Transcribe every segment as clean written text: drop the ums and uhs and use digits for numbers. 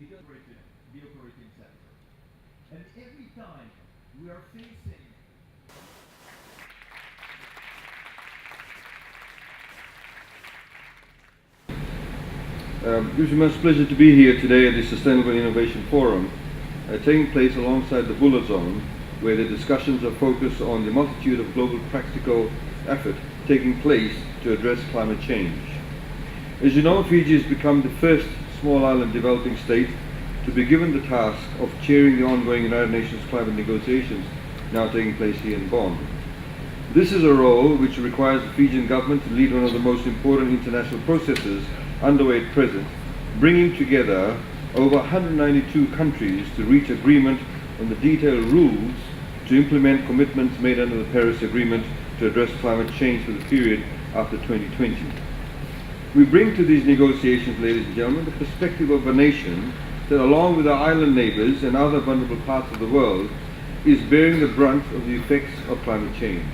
the operating sector. And every time we are facing It was a most pleasure to be here today at the Sustainable Innovation Forum, taking place alongside the Bullet Zone, where the discussions are focused on the multitude of global practical effort taking place to address climate change. As you know, Fiji has become the first small island developing state to be given the task of chairing the ongoing United Nations climate negotiations now taking place here in Bonn. This is a role which requires the Fijian government to lead one of the most important international processes underway at present, bringing together over 192 countries to reach agreement on the detailed rules to implement commitments made under the Paris Agreement to address climate change for the period after 2020. We bring to these negotiations, ladies and gentlemen, the perspective of a nation that, along with our island neighbours and other vulnerable parts of the world, is bearing the brunt of the effects of climate change.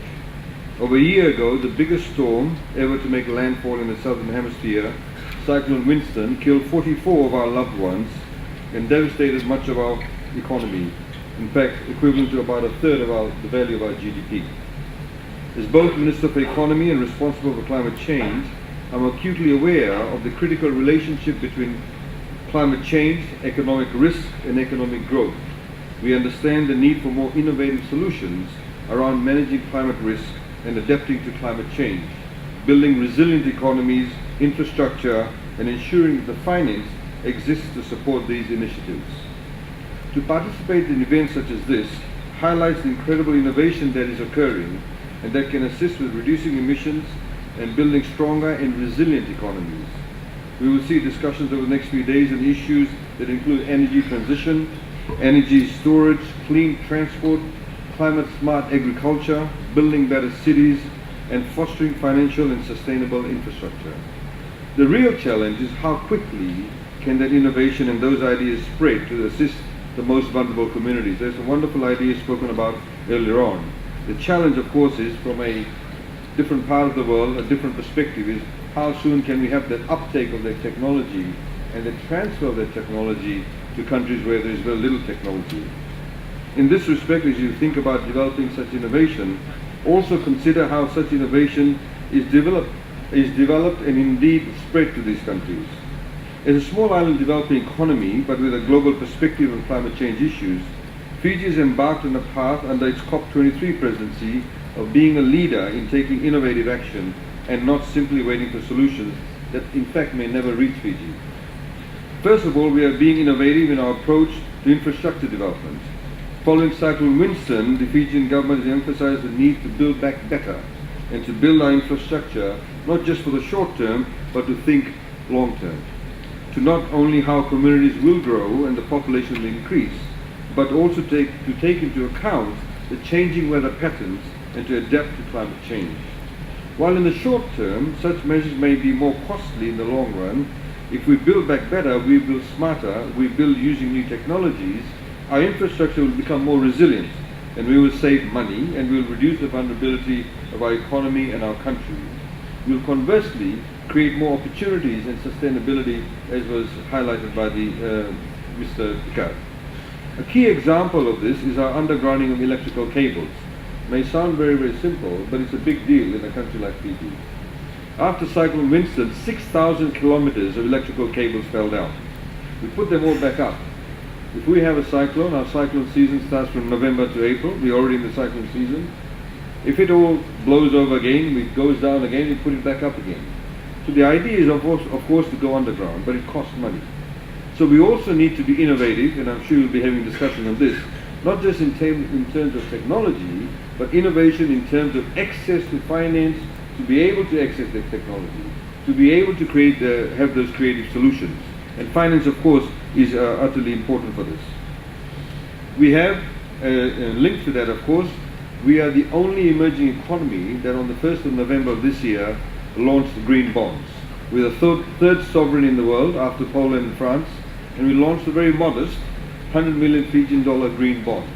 Over a year ago, the biggest storm ever to make landfall in the southern hemisphere, Cyclone Winston, killed 44 of our loved ones and devastated much of our economy, in fact equivalent to about a third of the value of our GDP. As both Minister for Economy and responsible for climate change, I'm acutely aware of the critical relationship between climate change, economic risk and economic growth. We understand the need for more innovative solutions around managing climate risk and adapting to climate change, building resilient economies, infrastructure, and ensuring that the finance exists to support these initiatives. To participate in events such as this highlights the incredible innovation that is occurring and that can assist with reducing emissions and building stronger and resilient economies. We will see discussions over the next few days on issues that include energy transition, energy storage, clean transport, climate-smart agriculture, building better cities, and fostering financial and sustainable infrastructure. The real challenge is how quickly can that innovation and those ideas spread to assist the most vulnerable communities. There's a wonderful idea spoken about earlier on. The challenge, of course, is from a different part of the world, a different perspective, is how soon can we have that uptake of that technology and the transfer of that technology to countries where there is very little technology. In this respect, as you think about developing such innovation, also consider how such innovation is developed and indeed spread to these countries. As a small island developing economy, but with a global perspective on climate change issues, Fiji has embarked on a path under its COP23 presidency of being a leader in taking innovative action and not simply waiting for solutions that in fact may never reach Fiji. First of all, we are being innovative in our approach to infrastructure development. Following Cyclone Winston, the Fijian government has emphasized the need to build back better and to build our infrastructure not just for the short term, but to think long term. To not only how communities will grow and the population will increase, but also to take into account the changing weather patterns and to adapt to climate change. While in the short term, such measures may be more costly in the long run, if we build back better, we build smarter, we build using new technologies, our infrastructure will become more resilient and we will save money and we will reduce the vulnerability of our economy and our country. We will conversely create more opportunities and sustainability, as was highlighted by Mr. Picard. A key example of this is our undergrounding of electrical cables. It may sound very, very simple, but it's a big deal in a country like Fiji. After Cyclone Winston, 6,000 kilometers of electrical cables fell down. We put them all back up. If we have a cyclone, our cyclone season starts from November to April. We're already in the cyclone season. If it all blows over again, it goes down again, we put it back up again. So the idea is of course to go underground, but it costs money. So we also need to be innovative, and I'm sure we'll be having a discussion on this, not just in terms of technology, but innovation in terms of access to finance, to be able to access the technology, to be able to have those creative solutions. And finance, of course, is utterly important for this. We have linked to that, of course, we are the only emerging economy that on the 1st of November of this year launched green bonds. We're the third sovereign in the world after Poland and France, and we launched a very modest 100 million Fijian dollar green bond.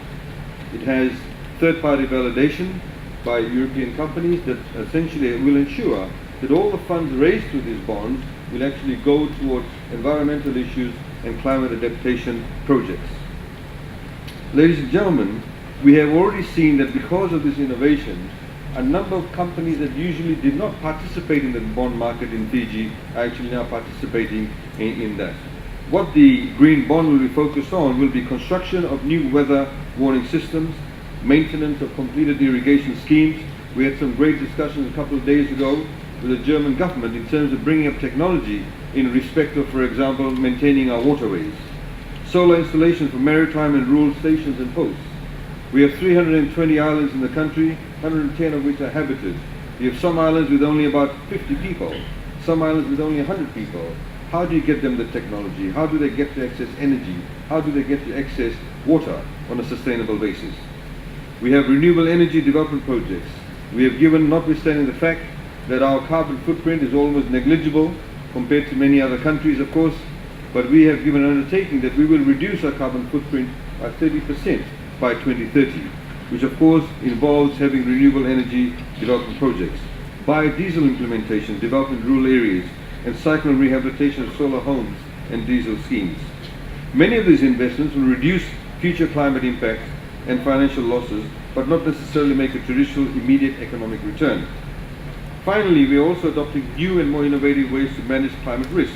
It has third-party validation by European companies that essentially will ensure that all the funds raised through these bonds will actually go towards environmental issues and climate adaptation projects. Ladies and gentlemen, we have already seen that because of this innovation, a number of companies that usually did not participate in the bond market in Fiji are actually now participating in that. What the green bond will be focused on will be construction of new weather warning systems, maintenance of completed irrigation schemes. We had some great discussions a couple of days ago with the German government in terms of bringing up technology in respect of, for example, maintaining our waterways. Solar installation for maritime and rural stations and posts. We have 320 islands in the country, 110 of which are habited. We have some islands with only about 50 people, some islands with only 100 people. How do you get them the technology? How do they get to access energy? How do they get to access water on a sustainable basis? We have renewable energy development projects. We have given, notwithstanding the fact that our carbon footprint is almost negligible compared to many other countries, of course, but we have given an undertaking that we will reduce our carbon footprint by 30% by 2030, which of course involves having renewable energy development projects, biodiesel implementation, development in rural areas, and cyclone rehabilitation of solar homes and diesel schemes. Many of these investments will reduce future climate impacts and financial losses, but not necessarily make a traditional immediate economic return. Finally, we are also adopting new and more innovative ways to manage climate risk.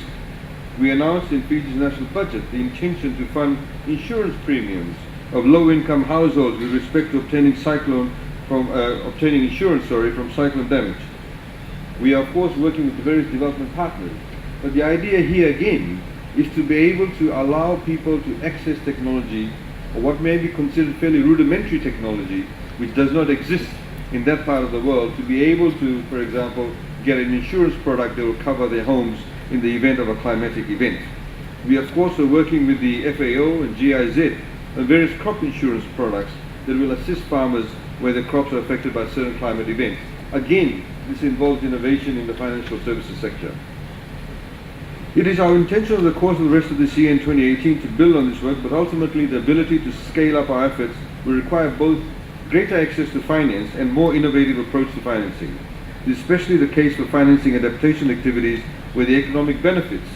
We announced in Fiji's national budget the intention to fund insurance premiums of low-income households with respect to obtaining insurance from cyclone damage. We are of course working with the various development partners, but the idea here again is to be able to allow people to access technology, or what may be considered fairly rudimentary technology, which does not exist in that part of the world, to be able to, for example, get an insurance product that will cover their homes in the event of a climatic event. We of course are working with the FAO and GIZ on various crop insurance products that will assist farmers where their crops are affected by certain climate events. Again, this involves innovation in the financial services sector. It is our intention over the course of the rest of this year in 2018 to build on this work, but ultimately the ability to scale up our efforts will require both greater access to finance and more innovative approach to financing. This is especially the case for financing adaptation activities where the economic benefits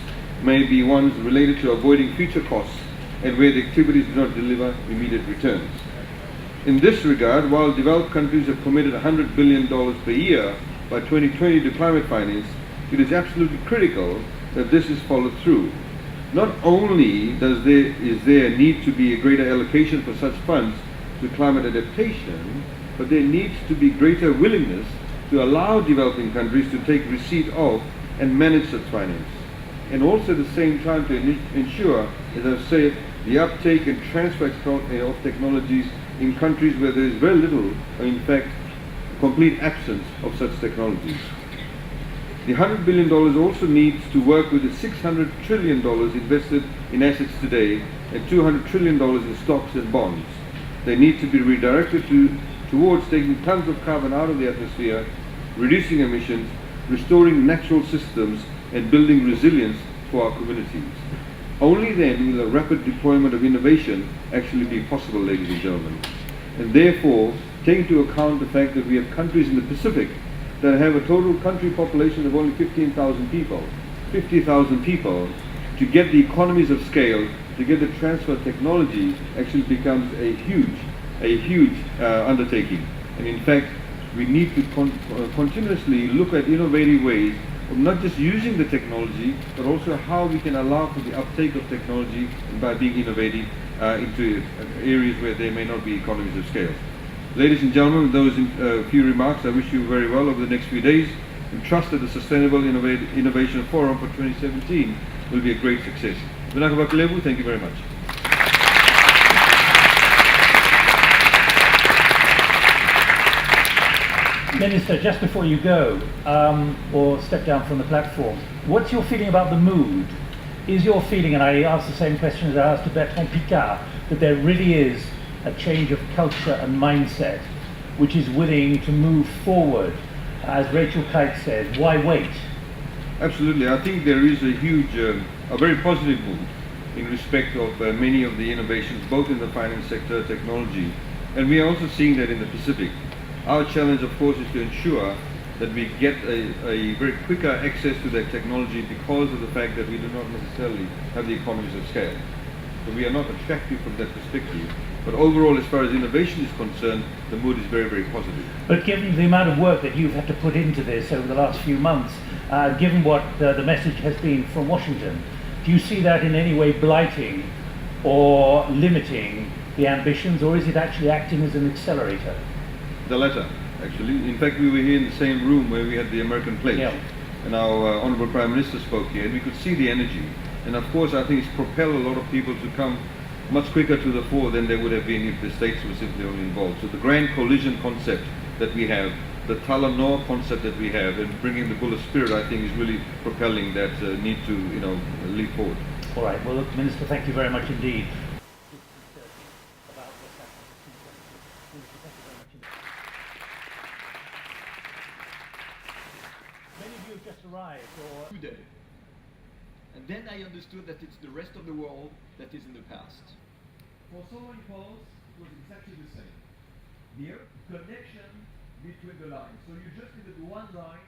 may be ones related to avoiding future costs and where the activities do not deliver immediate returns. In this regard, while developed countries have committed $100 billion per year by 2020 to climate finance, it is absolutely critical that this is followed through. Not only is there a need to be a greater allocation for such funds to climate adaptation, but there needs to be greater willingness to allow developing countries to take receipt of and manage such finance. And also at the same time to ensure, as I've said, the uptake and transfer of technologies in countries where there is very little, or in fact, complete absence of such technologies. The $100 billion also needs to work with the $600 trillion invested in assets today and $200 trillion in stocks and bonds. They need to be redirected towards taking tons of carbon out of the atmosphere, reducing emissions, restoring natural systems, and building resilience for our communities. Only then will a rapid deployment of innovation actually be possible, ladies and gentlemen. And therefore, take into account the fact that we have countries in the Pacific that have a total country population of only 15,000 people, 50,000 people, to get the economies of scale, to get the transfer of technology actually becomes a huge undertaking. And in fact, we need to continuously look at innovative ways of not just using the technology, but also how we can allow for the uptake of technology by being innovative into areas where there may not be economies of scale. Ladies and gentlemen, with those few remarks, I wish you very well over the next few days and trust that the Sustainable Innovation Forum for 2017 will be a great success. Thank you very much. Minister, just before you go, or step down from the platform, what's your feeling about the mood? Is your feeling, and I asked the same question as I asked to Bertrand Piccard, that there really is a change of culture and mindset which is willing to move forward? As Rachel Kite said, why wait? Absolutely. I think there is a huge, a very positive mood in respect of many of the innovations, both in the finance sector, technology, and we are also seeing that in the Pacific. Our challenge, of course, is to ensure that we get a very quicker access to that technology because of the fact that we do not necessarily have the economies of scale. So we are not attractive from that perspective. But overall, as far as innovation is concerned, the mood is very, very positive. But given the amount of work that you've had to put into this over the last few months, given what the message has been from Washington, do you see that in any way blighting or limiting the ambitions, or is it actually acting as an accelerator? The latter, actually. In fact, we were here in the same room where we had the American pledge. Yeah. And our Honourable Prime Minister spoke here, and we could see the energy. And of course, I think it's propelled a lot of people to come much quicker to the fore than they would have been if the states were simply only involved. So the grand coalition concept that we have, the Talanoa concept that we have, and bringing the Bulla spirit, I think, is really propelling that need to, leap forward. All right. Well, look, Minister, thank you very much indeed. Many of you have just arrived, or today. And then I understood that it's the rest of the world that is in the past. For so many Poles, it was exactly the same. The connection between the lines. So you just needed one line